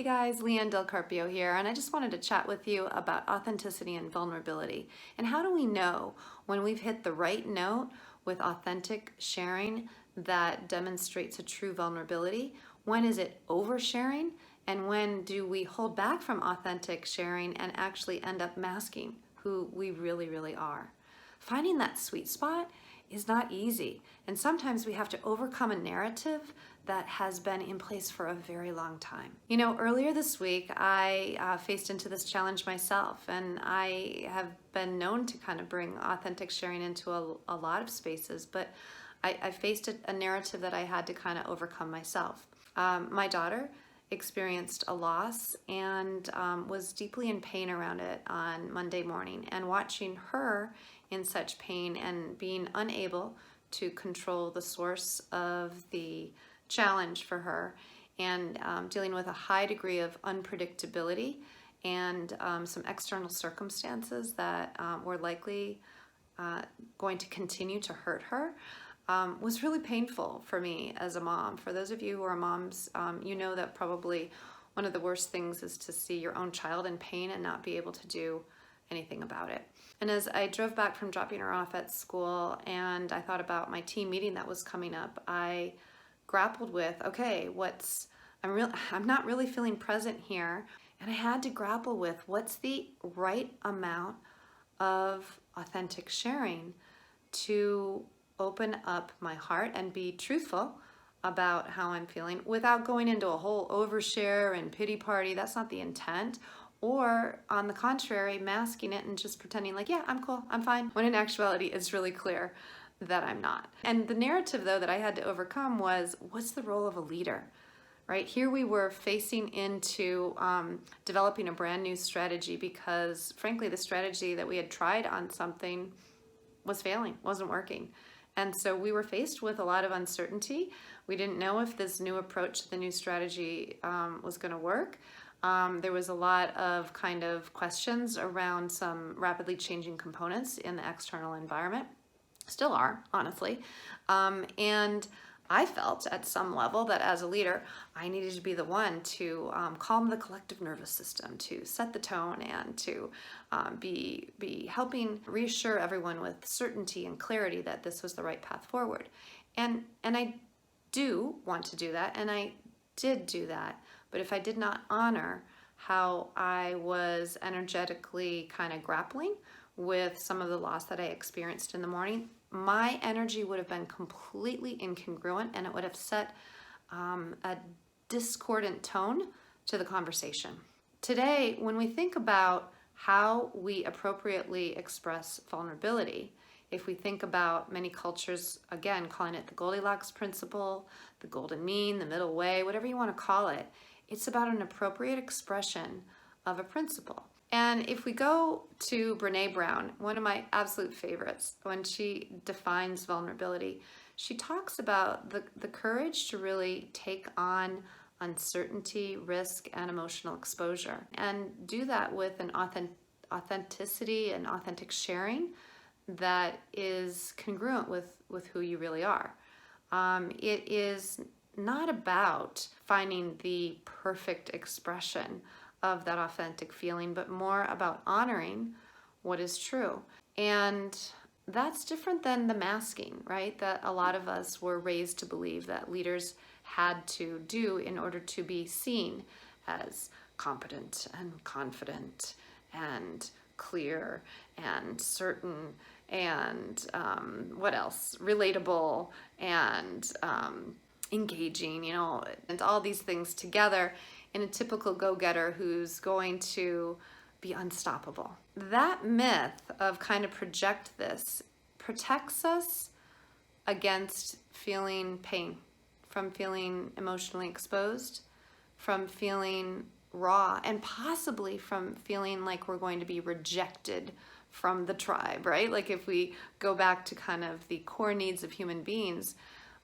Hey guys, Leanne Del Carpio here, and I just wanted to chat with you about authenticity and vulnerability. And how do we know when we've hit the right note with authentic sharing that demonstrates a true vulnerability? When is it oversharing? And when do we hold back from authentic sharing and actually end up masking who we really are? Finding that sweet spot is not easy, and sometimes we have to overcome a narrative that has been in place for a very long time. You know, earlier this week I faced into this challenge myself, and I have been known to kind of bring authentic sharing into a lot of spaces, but I faced a narrative that I had to kind of overcome myself. My daughter experienced a loss and was deeply in pain around it on Monday morning, and watching her in such pain and being unable to control the source of the challenge for her, and dealing with a high degree of unpredictability and some external circumstances that were likely going to continue to hurt her, was really painful for me as a mom. For those of you who are moms, you know that probably one of the worst things is to see your own child in pain and not be able to do anything about it. And as I drove back from dropping her off at school and I thought about my team meeting that was coming up, I grappled with, okay, I'm not really feeling present here. And I had to grapple with what's the right amount of authentic sharing to open up my heart and be truthful about how I'm feeling without going into a whole overshare and pity party. That's not the intent. Or on the contrary, masking it and just pretending like, yeah, I'm cool, I'm fine, when in actuality it's really clear that I'm not. And the narrative, though, that I had to overcome was, what's the role of a leader? Right? Here we were facing into developing a brand new strategy because, frankly, the strategy that we had tried on something was failing, wasn't working. And so we were faced with a lot of uncertainty. We didn't know if this new approach to the new strategy was going to work. There was a lot of kind of questions around some rapidly changing components in the external environment. Still are, honestly. And I felt at some level that as a leader, I needed to be the one to calm the collective nervous system, to set the tone, and to be helping reassure everyone with certainty and clarity that this was the right path forward. And I do want to do that, and I did do that. But if I did not honor how I was energetically kind of grappling with some of the loss that I experienced in the morning, my energy would have been completely incongruent, and it would have set a discordant tone to the conversation. Today, when we think about how we appropriately express vulnerability, if we think about many cultures, again, calling it the Goldilocks principle, the golden mean, the middle way, whatever you want to call it, it's about an appropriate expression of a principle. And if we go to Brené Brown, one of my absolute favorites, when she defines vulnerability, she talks about the courage to really take on uncertainty, risk, and emotional exposure, and do that with an authenticity and authentic sharing that is congruent with who you really are. It is not about finding the perfect expression of that authentic feeling, but more about honoring what is true. And that's different than the masking, right? That a lot of us were raised to believe that leaders had to do in order to be seen as competent and confident and clear and certain and what else? Relatable and engaging, you know, and all these things together in a typical go-getter who's going to be unstoppable. That myth of kind of project this protects us against feeling pain, from feeling emotionally exposed, from feeling raw, and possibly from feeling like we're going to be rejected from the tribe, right? Like if we go back to kind of the core needs of human beings,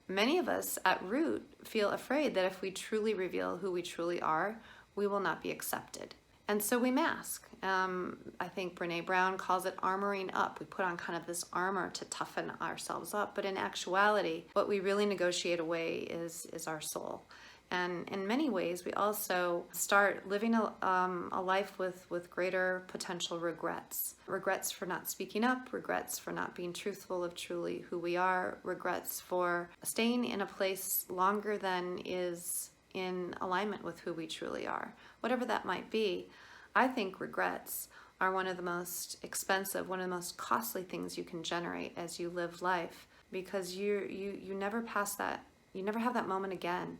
many of us at root feel afraid that if we truly reveal who we truly are, we will not be accepted. And so we mask. I think Brené Brown calls it armoring up. We put on kind of this armor to toughen ourselves up. But in actuality, what we really negotiate away is our soul. And in many ways, we also start living a life with greater potential regrets. Regrets for not speaking up, regrets for not being truthful of truly who we are, regrets for staying in a place longer than is in alignment with who we truly are. Whatever that might be, I think regrets are one of the most expensive, one of the most costly things you can generate as you live life, because you never pass that, you never have that moment again.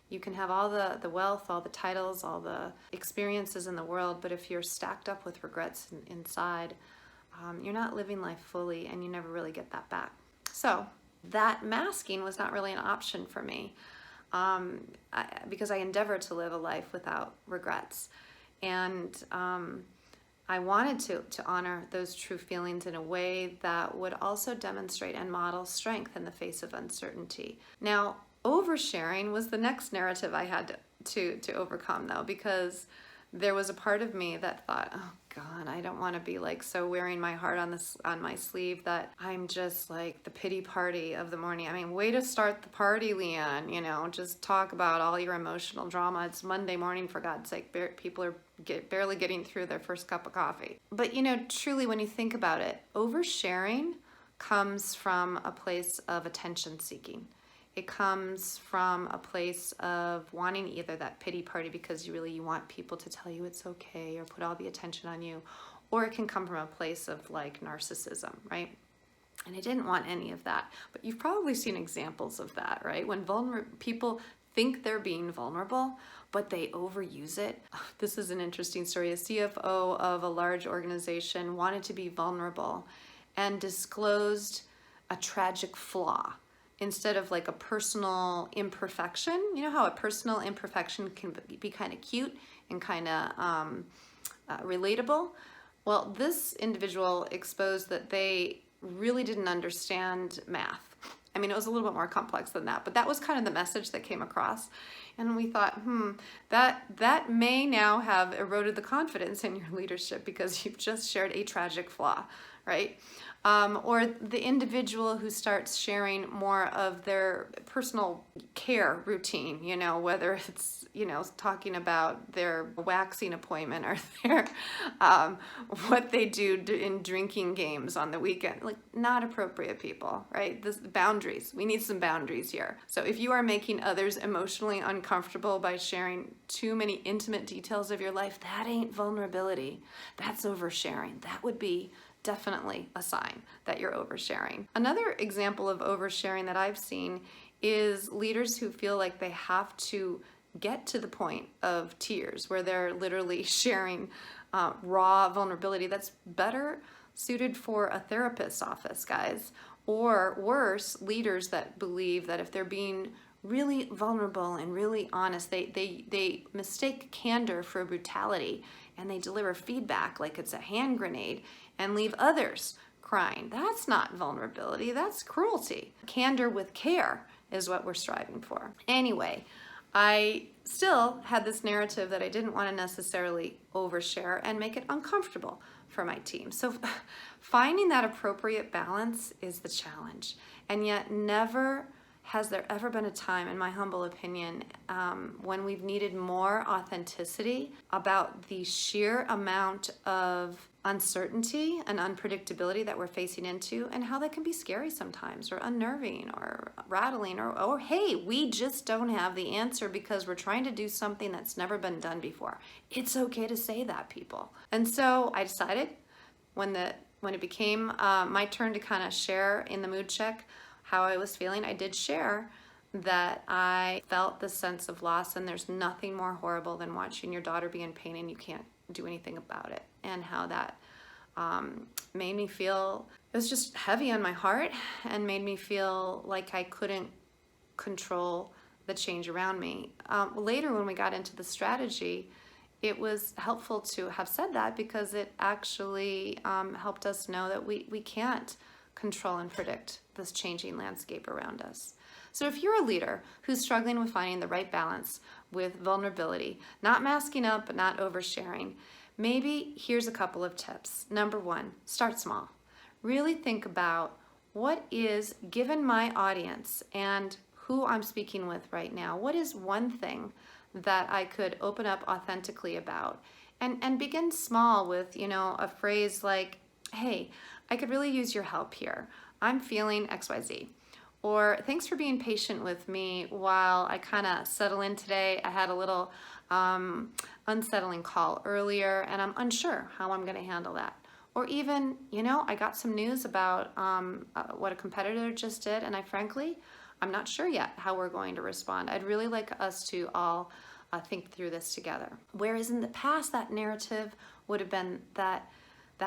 You can have all the wealth, all the titles, all the experiences in the world, but if you're stacked up with regrets inside, you're not living life fully, and you never really get that back. So that masking was not really an option for me, because I endeavored to live a life without regrets. And I wanted to honor those true feelings in a way that would also demonstrate and model strength in the face of uncertainty. Now, oversharing was the next narrative I had to overcome, though, because there was a part of me that thought, oh God, I don't want to be like so wearing my heart on my sleeve that I'm just like the pity party of the morning. I mean, way to start the party, Leanne. You know, just talk about all your emotional drama. It's Monday morning, for God's sake. People are barely getting through their first cup of coffee. But you know, truly, when you think about it, oversharing comes from a place of attention seeking. It comes from a place of wanting either that pity party because you want people to tell you it's okay or put all the attention on you, or it can come from a place of like narcissism, right? And I didn't want any of that, but you've probably seen examples of that, right? When people think they're being vulnerable, but they overuse it. This is an interesting story. A CFO of a large organization wanted to be vulnerable and disclosed a tragic flaw instead of like a personal imperfection. You know how a personal imperfection can be kind of cute and kind of relatable? Well, this individual exposed that they really didn't understand math. I mean, it was a little bit more complex than that, but that was kind of the message that came across. And we thought, that may now have eroded the confidence in your leadership because you've just shared a tragic flaw, right? Or the individual who starts sharing more of their personal care routine, you know, whether it's, you know, talking about their waxing appointment or their, what they do in drinking games on the weekend. Like, not appropriate, people, right? Boundaries. We need some boundaries here. So if you are making others emotionally uncomfortable by sharing too many intimate details of your life, that ain't vulnerability. That's oversharing. That would be definitely a sign that you're oversharing. Another example of oversharing that I've seen is leaders who feel like they have to get to the point of tears, where they're literally sharing raw vulnerability. That's better suited for a therapist's office, guys. Or worse, leaders that believe that if they're being really vulnerable and really honest, they mistake candor for brutality, and they deliver feedback like it's a hand grenade and leave others crying. That's not vulnerability, that's cruelty. Candor with care is what we're striving for. Anyway, I still had this narrative that I didn't want to necessarily overshare and make it uncomfortable for my team. So finding that appropriate balance is the challenge. And yet never has there ever been a time, in my humble opinion, when we've needed more authenticity about the sheer amount of uncertainty and unpredictability that we're facing into, and how that can be scary sometimes, or unnerving, or rattling, or hey, we just don't have the answer because we're trying to do something that's never been done before. It's okay to say that, people. And so I decided when it became my turn to kind of share in the mood check how I was feeling, I did share that I felt the sense of loss, and there's nothing more horrible than watching your daughter be in pain and you can't do anything about it, and how that made me feel, it was just heavy on my heart and made me feel like I couldn't control the change around me. Later, when we got into the strategy, it was helpful to have said that, because it actually helped us know that we can't control and predict this changing landscape around us. So if you're a leader who's struggling with finding the right balance with vulnerability, not masking up but not oversharing, maybe here's a couple of tips. Number one, start small. Really think about what is, given my audience and who I'm speaking with right now. What is one thing that I could open up authentically about? And begin small with, a phrase like, hey, I could really use your help here. I'm feeling XYZ. Or thanks for being patient with me while I kind of settle in today. I had a little unsettling call earlier and I'm unsure how I'm going to handle that. Or even, I got some news about what a competitor just did, and I'm not sure yet how we're going to respond. I'd really like us to all think through this together. Whereas in the past, that narrative would have been that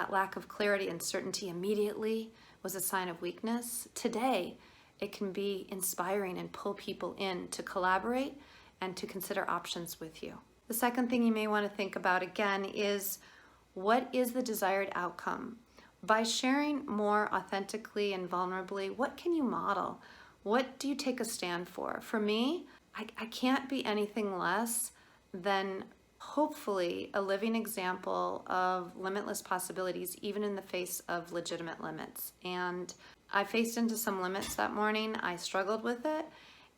lack of clarity and certainty immediately was a sign of weakness. Today, it can be inspiring and pull people in to collaborate and to consider options with you. The second thing you may want to think about again is, what is the desired outcome? By sharing more authentically and vulnerably, what can you model? What do you take a stand for? For me, I can't be anything less than hopefully a living example of limitless possibilities, even in the face of legitimate limits. And I faced into some limits that morning. I struggled with it,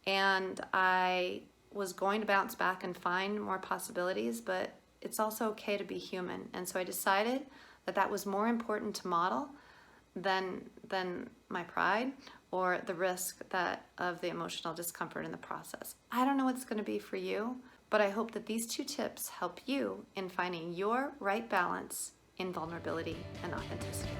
and I was going to bounce back and find more possibilities, but it's also okay to be human. And so I decided that was more important to model than my pride or the risk of the emotional discomfort in the process. I don't know what it's going to be for you, but I hope that these 2 tips help you in finding your right balance in vulnerability and authenticity.